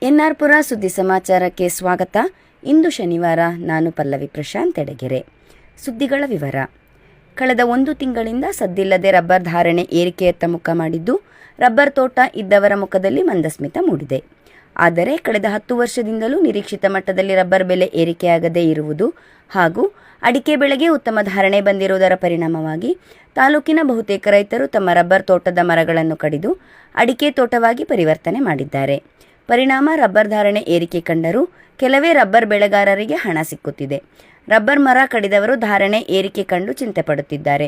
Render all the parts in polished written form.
N R ಪುರ ಸುದ್ದಿ ಸಮಾಚಾರಕ್ಕೆ ಸ್ವಾಗತ. ಇಂದು ಶನಿವಾರ. ನಾನು ಪಲ್ಲವಿ ಪ್ರಶಾಂತ್ ಎಡಗೆರೆ. ಸುದ್ದಿಗಳ ವಿವರ. ಕಳೆದ 1 ತಿಂಗಳಿಂದ ಸದ್ದಿಲ್ಲದೆ ರಬ್ಬರ್ ಧಾರಣೆ ಏರಿಕೆಯತ್ತ ಮುಖ ಮಾಡಿದ್ದು, ರಬ್ಬರ್ ತೋಟ ಇದ್ದವರ ಮುಖದಲ್ಲಿ ಮಂದಸ್ಮಿತ ಮೂಡಿದೆ. ಆದರೆ ಕಳೆದ 10 ವರ್ಷದಿಂದಲೂ ನಿರೀಕ್ಷಿತ ಮಟ್ಟದಲ್ಲಿ ರಬ್ಬರ್ ಬೆಲೆ ಏರಿಕೆಯಾಗದೇ ಇರುವುದು ಹಾಗೂ ಅಡಿಕೆ ಬೆಳೆಗೆ ಉತ್ತಮ ಧಾರಣೆ ಬಂದಿರುವುದರ ಪರಿಣಾಮವಾಗಿ ತಾಲೂಕಿನ ಬಹುತೇಕ ರೈತರು ತಮ್ಮ ರಬ್ಬರ್ ತೋಟದ ಮರಗಳನ್ನು ಕಡಿದು ಅಡಿಕೆ ತೋಟವಾಗಿ ಪರಿವರ್ತನೆ ಮಾಡಿದ್ದಾರೆ. ಪರಿಣಾಮ ರಬ್ಬರ್ ಧಾರಣೆ ಏರಿಕೆ ಕಂಡರೂ ಕೆಲವೇ ರಬ್ಬರ್ ಬೆಳೆಗಾರರಿಗೆ ಹಣ ಸಿಕ್ಕುತ್ತಿದೆ. ರಬ್ಬರ್ ಮರ ಕಡಿದವರು ಧಾರಣೆ ಏರಿಕೆ ಕಂಡು ಚಿಂತೆ ಪಡುತ್ತಿದ್ದಾರೆ.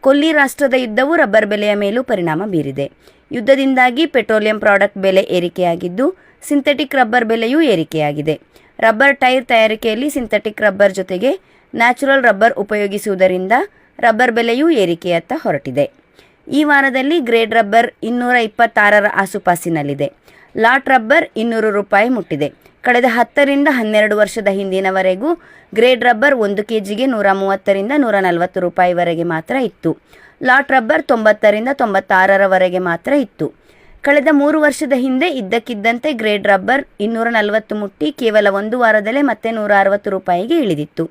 ಕೊಲ್ಲಿ ರಾಷ್ಟ್ರದ ಯುದ್ಧವು ರಬ್ಬರ್ ಬೆಲೆಯ ಮೇಲೂ ಪರಿಣಾಮ ಬೀರಿದೆ. ಯುದ್ಧದಿಂದಾಗಿ ಪೆಟ್ರೋಲಿಯಂ ಪ್ರಾಡಕ್ಟ್ ಬೆಲೆ ಏರಿಕೆಯಾಗಿದ್ದು, ಸಿಂಥೆಟಿಕ್ ರಬ್ಬರ್ ಬೆಲೆಯೂ ಏರಿಕೆಯಾಗಿದೆ. ರಬ್ಬರ್ ಟೈರ್ ತಯಾರಿಕೆಯಲ್ಲಿ ಸಿಂಥೆಟಿಕ್ ರಬ್ಬರ್ ಜೊತೆಗೆ ನ್ಯಾಚುರಲ್ ರಬ್ಬರ್ ಉಪಯೋಗಿಸುವುದರಿಂದ ರಬ್ಬರ್ ಬೆಲೆಯೂ ಏರಿಕೆಯತ್ತ ಹೊರಟಿದೆ. ಈ ವಾರದಲ್ಲಿ ಗ್ರೇಡ್ ರಬ್ಬರ್ 226ರ ಆಸುಪಾಸಿನಲ್ಲಿದೆ. ಲಾಟ್ ರಬ್ಬರ್ 200 ರೂಪಾಯಿ ಮುಟ್ಟಿದೆ. ಕಳೆದ 10 ರಿಂದ 12 ವರ್ಷದ ಹಿಂದಿನವರೆಗೂ ಗ್ರೇಡ್ ರಬ್ಬರ್ 1 ಕೆಜಿಗೆ 130 ರಿಂದ 140 ರೂಪಾಯಿವರೆಗೆ ಮಾತ್ರ ಇತ್ತು. ಲಾಟ್ ರಬ್ಬರ್ 90 ರಿಂದ 96ರವರೆಗೆ ಮಾತ್ರ ಇತ್ತು. ಕಳೆದ 3 ವರ್ಷದ ಹಿಂದೆ ಇದ್ದಕ್ಕಿದ್ದಂತೆ ಗ್ರೇಡ್ ರಬ್ಬರ್ 240 ಮುಟ್ಟಿ ಕೇವಲ 1 ವಾರದಲ್ಲೇ ಮತ್ತೆ 160 ರೂಪಾಯಿಗೆ ಇಳಿದಿತ್ತು.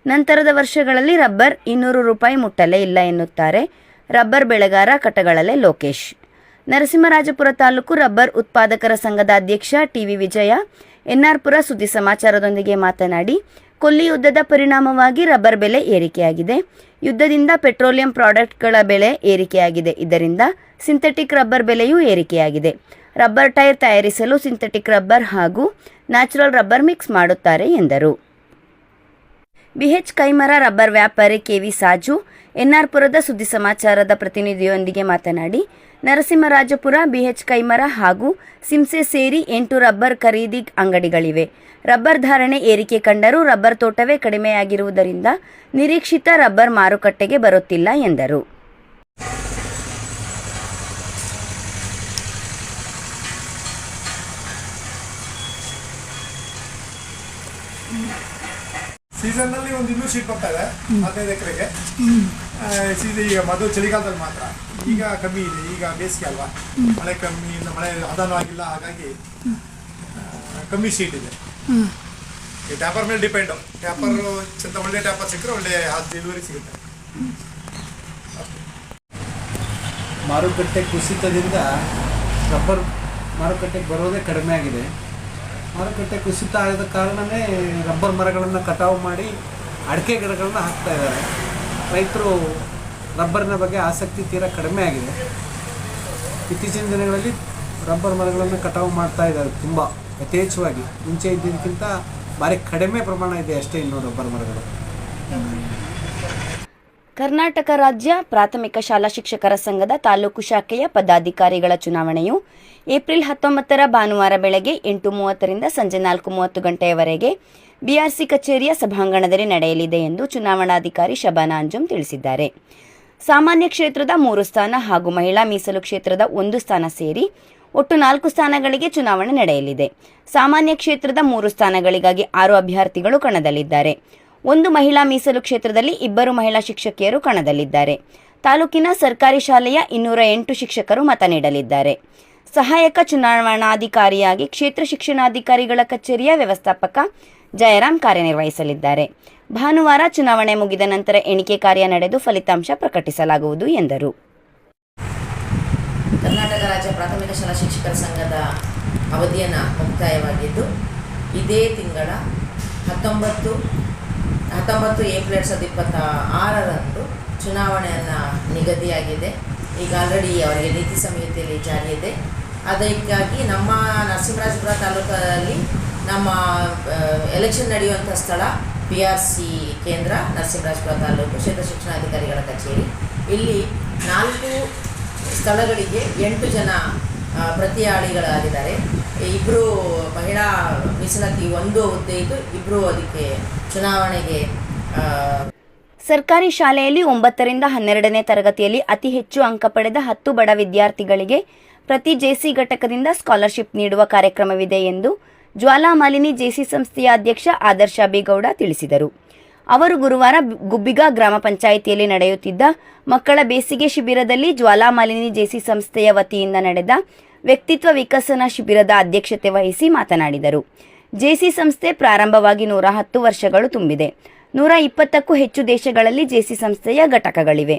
ನಂತರದ ವರ್ಷಗಳಲ್ಲಿ ರಬ್ಬರ್ 200 ರೂಪಾಯಿ ಮುಟ್ಟಲೇ ಇಲ್ಲ ಎನ್ನುತ್ತಾರೆ ರಬ್ಬರ್ ಬೆಳೆಗಾರ ಕಟಗಳಲೆ ಲೋಕೇಶ್. ನರಸಿಂಹರಾಜಪುರ ತಾಲೂಕು ರಬ್ಬರ್ ಉತ್ಪಾದಕರ ಸಂಘದ ಅಧ್ಯಕ್ಷ ಟಿವಿ ವಿಜಯ ಎನ್ಆರ್ ಪುರ ಸುದ್ದಿ ಸಮಾಚಾರದೊಂದಿಗೆ ಮಾತನಾಡಿ, ಕೊಲ್ಲಿ ಯುದ್ಧದ ಪರಿಣಾಮವಾಗಿ ರಬ್ಬರ್ ಬೆಲೆ ಏರಿಕೆಯಾಗಿದೆ. ಯುದ್ಧದಿಂದ ಪೆಟ್ರೋಲಿಯಂ ಪ್ರಾಡಕ್ಟ್ಗಳ ಬೆಲೆ ಏರಿಕೆಯಾಗಿದೆ. ಇದರಿಂದ ಸಿಂಥೆಟಿಕ್ ರಬ್ಬರ್ ಬೆಲೆಯೂ ಏರಿಕೆಯಾಗಿದೆ. ರಬ್ಬರ್ ಟೈರ್ ತಯಾರಿಸಲು ಸಿಂಥೆಟಿಕ್ ರಬ್ಬರ್ ಹಾಗೂ ನ್ಯಾಚುರಲ್ ರಬ್ಬರ್ ಮಿಕ್ಸ್ ಮಾಡುತ್ತಾರೆ ಎಂದರು. ಬಿಎಚ್ ಕೈಮರ ರಬ್ಬರ್ ವ್ಯಾಪಾರಿ ಕೆವಿ ಸಾಜು ಎನ್ಆರ್ ಪುರದ ಸುದ್ದಿ ಸಮಾಚಾರದ ಪ್ರತಿನಿಧಿಯೊಂದಿಗೆ ಮಾತನಾಡಿ, ನರಸಿಂಹರಾಜಪುರ, ಬಿಎಚ್ ಕೈಮರ ಹಾಗೂ ಸಿಂಸೆ ಸೇರಿ 8 ರಬ್ಬರ್ ಖರೀದಿ ಅಂಗಡಿಗಳಿವೆ. ರಬ್ಬರ್ ಧಾರಣೆ ಏರಿಕೆ ಕಂಡರೂ ರಬ್ಬರ್ ತೋಟವೇ ಕಡಿಮೆಯಾಗಿರುವುದರಿಂದ ನಿರೀಕ್ಷಿತ ರಬ್ಬರ್ ಮಾರುಕಟ್ಟೆಗೆ ಬರುತ್ತಿಲ್ಲ ಎಂದರು. ಸೀಸನ್ನಲ್ಲಿ ಒಂದು 200 ಶೀಟ್ ಬರ್ತಾ ಇದೆ 15 ಎಕರೆಗೆ. ಈಗ ಮೊದಲು ಚಳಿಗಾಲದಲ್ಲಿ ಮಾತ್ರ, ಈಗ ಕಮ್ಮಿ ಇದೆ. ಈಗ ಬೇಸಿಗೆ ಅಲ್ವಾ, ಮಳೆ ಕಮ್ಮಿ, ಮಳೆ ಹದನೂ ಆಗಿಲ್ಲ, ಹಾಗಾಗಿ ಕಮ್ಮಿ ಶೀಟ್ ಇದೆ. ಈ ಟ್ಯಾಪರ್ ಮೇಲೆ ಡಿಪೆಂಡು. ಟ್ಯಾಪರ್ ಚಂದ ಒಳ್ಳೆ ಟ್ಯಾಪರ್ ಸಿಕ್ಕರೆ ಒಳ್ಳೆ ಇಳುವರಿ ಸಿಗುತ್ತೆ. ಮಾರುಕಟ್ಟೆ ಕುಸಿತದಿಂದ ರಬ್ಬರ್ ಮಾರುಕಟ್ಟೆಗೆ ಬರೋದೇ ಕಡಿಮೆ ಆಗಿದೆ. ಮಾರುಕಟ್ಟೆ ಕುಸಿತ ಆದ ಕಾರಣವೇ ರಬ್ಬರ್ ಮರಗಳನ್ನು ಕಟಾವು ಮಾಡಿ ಅಡಿಕೆ ಗಿಡಗಳನ್ನು ಹಾಕ್ತಾ ಇದ್ದಾರೆ. ರೈತರು ರಬ್ಬರ್ನ ಬಗ್ಗೆ ಆಸಕ್ತಿ ತೀರಾ ಕಡಿಮೆ ಆಗಿದೆ. ಇತ್ತೀಚಿನ ದಿನಗಳಲ್ಲಿ ರಬ್ಬರ್ ಮರಗಳನ್ನು ಕಟಾವು ಮಾಡ್ತಾ ಇದ್ದಾರೆ ತುಂಬ ಯಥೇಚ್ಛವಾಗಿ. ಮುಂಚೆ ಇದ್ದಿದ್ದಕ್ಕಿಂತ ಭಾರಿ ಕಡಿಮೆ ಪ್ರಮಾಣ ಇದೆ ಅಷ್ಟೇ ಇನ್ನು ರಬ್ಬರ್ ಮರಗಳು. ಕರ್ನಾಟಕ ರಾಜ್ಯ ಪ್ರಾಥಮಿಕ ಶಾಲಾ ಶಿಕ್ಷಕರ ಸಂಘದ ತಾಲೂಕು ಶಾಖೆಯ ಪದಾಧಿಕಾರಿಗಳ ಚುನಾವಣೆಯು ಏಪ್ರಿಲ್ 19ರ ಭಾನುವಾರ ಬೆಳಗ್ಗೆ 8:30 ರಿಂದ ಸಂಜೆ 4:30 ಗಂಟೆಯವರೆಗೆ ಬಿಆರ್ಸಿ ಕಚೇರಿಯ ಸಭಾಂಗಣದಲ್ಲಿ ನಡೆಯಲಿದೆ ಎಂದು ಚುನಾವಣಾಧಿಕಾರಿ ಶಬಾನಾ ಅಂಜುಮ್ ತಿಳಿಸಿದ್ದಾರೆ. ಸಾಮಾನ್ಯ ಕ್ಷೇತ್ರದ 3 ಸ್ಥಾನ ಹಾಗೂ ಮಹಿಳಾ ಮೀಸಲು ಕ್ಷೇತ್ರದ 1 ಸ್ಥಾನ ಸೇರಿ ಒಟ್ಟು 4 ಸ್ಥಾನಗಳಿಗೆ ಚುನಾವಣೆ ನಡೆಯಲಿದೆ. ಸಾಮಾನ್ಯ ಕ್ಷೇತ್ರದ 3 ಸ್ಥಾನಗಳಿಗಾಗಿ 6 ಅಭ್ಯರ್ಥಿಗಳು ಕಣದಲ್ಲಿದ್ದಾರೆ. 1 ಮಹಿಳಾ ಮೀಸಲು ಕ್ಷೇತ್ರದಲ್ಲಿ 2 ಮಹಿಳಾ ಶಿಕ್ಷಕಿಯರು ಕಣದಲ್ಲಿದ್ದಾರೆ. ತಾಲೂಕಿನ ಸರ್ಕಾರಿ ಶಾಲೆಯ 208 ಶಿಕ್ಷಕರು ಮತ ನೀಡಲಿದ್ದಾರೆ. ಸಹಾಯಕ ಚುನಾವಣಾಧಿಕಾರಿಯಾಗಿ ಕ್ಷೇತ್ರ ಶಿಕ್ಷಣಾಧಿಕಾರಿಗಳ ಕಚೇರಿಯ ವ್ಯವಸ್ಥಾಪಕ ಜಯರಾಮ್ ಕಾರ್ಯನಿರ್ವಹಿಸಲಿದ್ದಾರೆ. ಭಾನುವಾರ ಚುನಾವಣೆ ಮುಗಿದ ನಂತರ ಎಣಿಕೆ ಕಾರ್ಯ ನಡೆದು ಫಲಿತಾಂಶ ಪ್ರಕಟಿಸಲಾಗುವುದು ಎಂದರು. ಕರ್ನಾಟಕ ರಾಜ್ಯ ಪ್ರಾಥಮಿಕ ಶಾಲಾ ಶಿಕ್ಷಕರ ಸಂಘದ ಅವಧಿಯನ್ನು ಮುಕ್ತಾಯವಾಗಿದ್ದು, ಇದೇ ತಿಂಗಳ 19 ಏಪ್ರಿಲ್ 2026ರಂದು ಚುನಾವಣೆಯನ್ನು ನಿಗದಿಯಾಗಿದೆ. ಈಗ ಆಲ್ರೆಡಿ ಅವರಿಗೆ ನೀತಿ ಸಂಹಿತೆಯಲ್ಲಿ ಜಾರಿಯಿದೆ. ಅದಕ್ಕಾಗಿ ನಮ್ಮ ನರಸಿಂಹರಾಜಪುರ ತಾಲೂಕಲ್ಲಿ ನಮ್ಮ ಎಲೆಕ್ಷನ್ ನಡೆಯುವಂಥ ಸ್ಥಳ ಬಿಆರ್ಸಿ ಕೇಂದ್ರ ನರಸಿಂಹರಾಜಪುರ ತಾಲೂಕು ಕ್ಷೇತ್ರ ಶಿಕ್ಷಣಾಧಿಕಾರಿಗಳ ಕಚೇರಿ. ಇಲ್ಲಿ 4 ಸ್ಥಳಗಳಿಗೆ 8 ಜನ ಪ್ರತಿಯಾಳಿಗಳಾಗಿದ್ದಾರೆ. 2 ಮಹಿಳಾ ಮೀಸಲಾತಿ 1 ಹುದ್ದೆ ಇದ್ದು 2 ಅದಕ್ಕೆ ಚುನಾವಣೆಗೆ. ಸರ್ಕಾರಿ ಶಾಲೆಯಲ್ಲಿ 9 ರಿಂದ 12ನೇ ತರಗತಿಯಲ್ಲಿ ಅತಿ ಹೆಚ್ಚು ಅಂಕ ಪಡೆದ 10 ಬಡ ವಿದ್ಯಾರ್ಥಿಗಳಿಗೆ ಪ್ರತಿ ಜೆಸಿ ಘಟಕದಿಂದ ಸ್ಕಾಲರ್ಶಿಪ್ ನೀಡುವ ಕಾರ್ಯಕ್ರಮವಿದೆ ಎಂದು ಜ್ವಾಲಾಮಾಲಿನಿ ಜೆಸಿ ಸಂಸ್ಥೆಯ ಅಧ್ಯಕ್ಷ ಆದರ್ಶ ಬಿಗೌಡ ತಿಳಿಸಿದರು. ಅವರು ಗುರುವಾರ ಗುಬ್ಬಿಗಾ ಗ್ರಾಮ ಪಂಚಾಯಿತಿಯಲ್ಲಿ ನಡೆಯುತ್ತಿದ್ದ ಮಕ್ಕಳ ಬೇಸಿಗೆ ಶಿಬಿರದಲ್ಲಿ ಜ್ವಾಲಾಮಾಲಿನಿ ಜೆಸಿ ಸಂಸ್ಥೆಯ ವತಿಯಿಂದ ನಡೆದ ವ್ಯಕ್ತಿತ್ವ ವಿಕಸನ ಶಿಬಿರದ ಅಧ್ಯಕ್ಷತೆ ವಹಿಸಿ ಮಾತನಾಡಿದರು. ಜೆಸಿ ಸಂಸ್ಥೆ ಪ್ರಾರಂಭವಾಗಿ 110 ವರ್ಷಗಳು ತುಂಬಿದೆ. 120ಕ್ಕೂ ಹೆಚ್ಚು ದೇಶಗಳಲ್ಲಿ ಜೆಸಿ ಸಂಸ್ಥೆಯ ಘಟಕಗಳಿವೆ.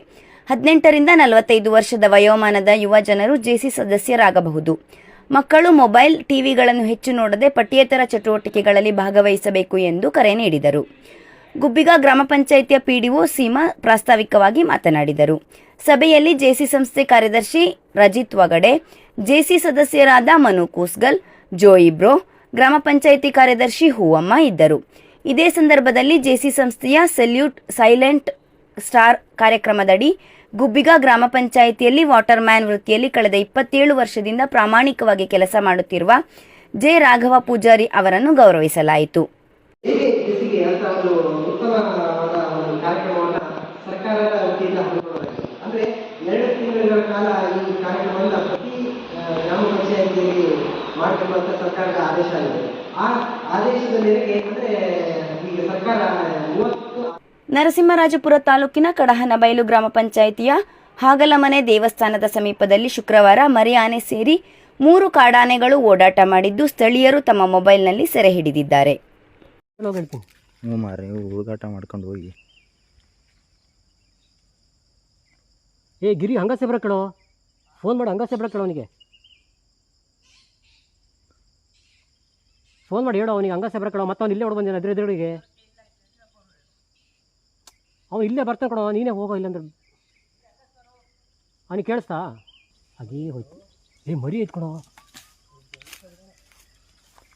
18ರಿಂದ 45 ವರ್ಷದ ವಯೋಮಾನದ ಯುವ ಜನರು ಜೆಸಿ ಸದಸ್ಯರಾಗಬಹುದು. ಮಕ್ಕಳು ಮೊಬೈಲ್, ಟಿವಿಗಳನ್ನು ಹೆಚ್ಚು ನೋಡದೆ ಪಠ್ಯೇತರ ಚಟುವಟಿಕೆಗಳಲ್ಲಿ ಭಾಗವಹಿಸಬೇಕು ಎಂದು ಕರೆ ನೀಡಿದರು. ಗುಬ್ಬಿಗ ಗ್ರಾಮ ಪಂಚಾಯಿತಿಯ ಪಿಡಿಒ ಸೀಮಾ ಪ್ರಾಸ್ತಾವಿಕವಾಗಿ ಮಾತನಾಡಿದರು. ಸಭೆಯಲ್ಲಿ ಜೆಸಿ ಸಂಸ್ಥೆ ಕಾರ್ಯದರ್ಶಿ ರಜಿತ್ ವಗಡೆ, ಜೆಸಿ ಸದಸ್ಯರಾದ ಮನು ಕೂಸ್ಗಲ್, ಜೋ ಇಬ್ರೋ, ಗ್ರಾಮ ಪಂಚಾಯಿತಿ ಕಾರ್ಯದರ್ಶಿ ಹೂವಮ್ಮ ಇದ್ದರು. ಇದೇ ಸಂದರ್ಭದಲ್ಲಿ ಜೆಸಿ ಸಂಸ್ಥೆಯ ಸೆಲ್ಯೂಟ್ ಸೈಲೆಂಟ್ ಸ್ಟಾರ್ ಕಾರ್ಯಕ್ರಮದಡಿ ಗುಬ್ಬಿಗ ಗ್ರಾಮ ಪಂಚಾಯಿತಿಯಲ್ಲಿ ವಾಟರ್ ಮ್ಯಾನ್ ವೃತ್ತಿಯಲ್ಲಿ ಕಳೆದ 27 ವರ್ಷದಿಂದ ಪ್ರಾಮಾಣಿಕವಾಗಿ ಕೆಲಸ ಮಾಡುತ್ತಿರುವ ಜೆ ರಾಘವ ಪೂಜಾರಿ ಅವರನ್ನು ಗೌರವಿಸಲಾಯಿತು. ಹೇಗೆ ಜೆಸಿಗೆ ಅಂತ ಒಂದು ಉತ್ತಮವಾದ ಒಂದು ಕಾರ್ಯಕ್ರಮವನ್ನು ಸರ್ಕಾರದ ವತಿಯಿಂದ ಹಮ್ಮಿಕೊಳ್ಳಲಾಗಿದೆ. ಅಂದರೆ 2 ತಿಂಗಳ ಕಾಲ ಈ ಕಾರ್ಯಕ್ರಮವನ್ನು ಪ್ರತಿ ಗ್ರಾಮ ಪಂಚಾಯಿತಿಯಲ್ಲಿ ಮಾಡಬೇಕು ಅಂತ ಸರ್ಕಾರದ ಆದೇಶ ಆಗಿದೆ. ಆ ಆದೇಶದ ಮೇರೆಗೆ ಅಂದರೆ ಈಗ ಸರ್ಕಾರ 30 ನರಸಿಂಹರಾಜಪುರ ತಾಲೂಕಿನ ಕಡಹನಬೈಲು ಗ್ರಾಮ ಪಂಚಾಯಿತಿಯ ಹಾಗಲಮನೆ ದೇವಸ್ಥಾನದ ಸಮೀಪದಲ್ಲಿ ಶುಕ್ರವಾರ ಮರಿ ಆನೆ ಸೇರಿ 3 ಕಾಡಾನೆಗಳು ಓಡಾಟ ಮಾಡಿದ್ದು ಸ್ಥಳೀಯರು ತಮ್ಮ ಮೊಬೈಲ್ನಲ್ಲಿ ಸೆರೆ ಹಿಡಿದಿದ್ದಾರೆ. ಹ್ಞೂ ಮಾರಿ ಹುಡುಗಾಟ ಮಾಡ್ಕೊಂಡು ಹೋಗಿ. ಏ ಗಿರಿ ಹಂಗಸೆ ಬರಕಳೋ, ಫೋನ್ ಮಾಡು, ಹಂಗಸೆ ಬರಕಳೋ, ಅವನಿಗೆ ಫೋನ್ ಮಾಡಿ ಹೇಳೋ, ಅವನಿಗೆ ಹಂಗಸೆ ಬರಕಳೋ. ಮತ್ತೆ ಅವ್ನು ಇಲ್ಲೇ ಹೊಡ್ ಬಂದೇನೆ ಎದುರಿಗೆ, ಅವ್ನು ಇಲ್ಲೇ ಬರ್ತಾನೆ ಕೊಡೋ, ನೀನೇ ಹೋಗೋ, ಇಲ್ಲಾಂದ್ರೆ ಅವನಿಗೆ ಕೇಳಿಸ್ತಾ ಹಾಗೇ ಹೋಯ್ತು. ಏ ಮರಿ ಐತ್ ಕೊಡೋ,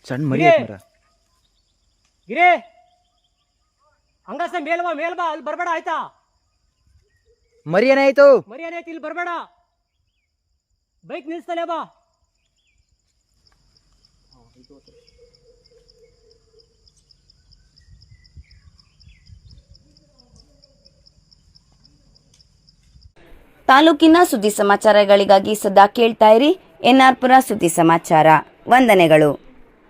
ಸಣ್ಣ ಮರಿ ಗಿರಿ ಹಂಗಸೆ ಮೇಲ್ಬಾ ಮೇಲ್ಬಾ, ಅಲ್ಲಿ ಬರಬೇಡ ಆಯ್ತಾ? ಮರಿ ಏನಾಯ್ತು? ಮರಿ ಏನೈತಿ, ಇಲ್ಲಿ ಬರಬೇಡ, ಬೈಕ್ ನಿಲ್ಲಿಸ್ತಾನೆ ಬಾ. ತಾಲೂಕಿನ ಸುದ್ದಿ ಸಮಾಚಾರಗಳಿಗಾಗಿ ಸದಾ ಕೇಳ್ತಾ ಇರಿ NR ಪುರ ಸುದ್ದಿ ಸಮಾಚಾರ. ವಂದನೆಗಳು.